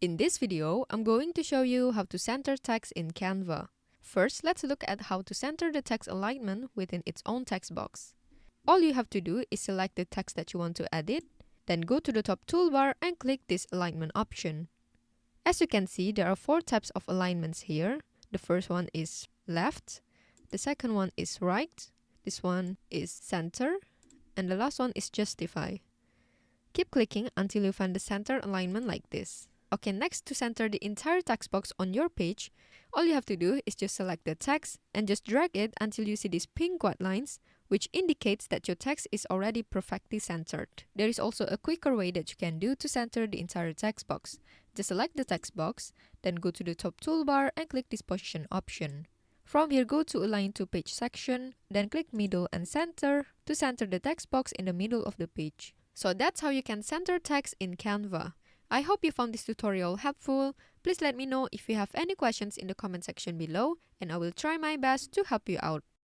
In this video, I'm going to show you how to center text in Canva. First, let's look at how to center the text alignment within its own text box. All you have to do is select the text that you want to edit, then go to the top toolbar and click this alignment option. As you can see, there are 4 types of alignments here. The first one is left, the second one is right, this one is center, and the last one is justify. Keep clicking until you find the center alignment like this. Okay, next, to center the entire text box on your page, all you have to do is just select the text and just drag it until you see these pink white lines, which indicates that your text is already perfectly centered. There is also a quicker way that you can do to center the entire text box. Just select the text box, then go to the top toolbar and click this position option. From here, go to Align to Page section, then click Middle and Center to center the text box in the middle of the page. So that's how you can center text in Canva. I hope you found this tutorial helpful. Please let me know if you have any questions in the comment section below, and I will try my best to help you out.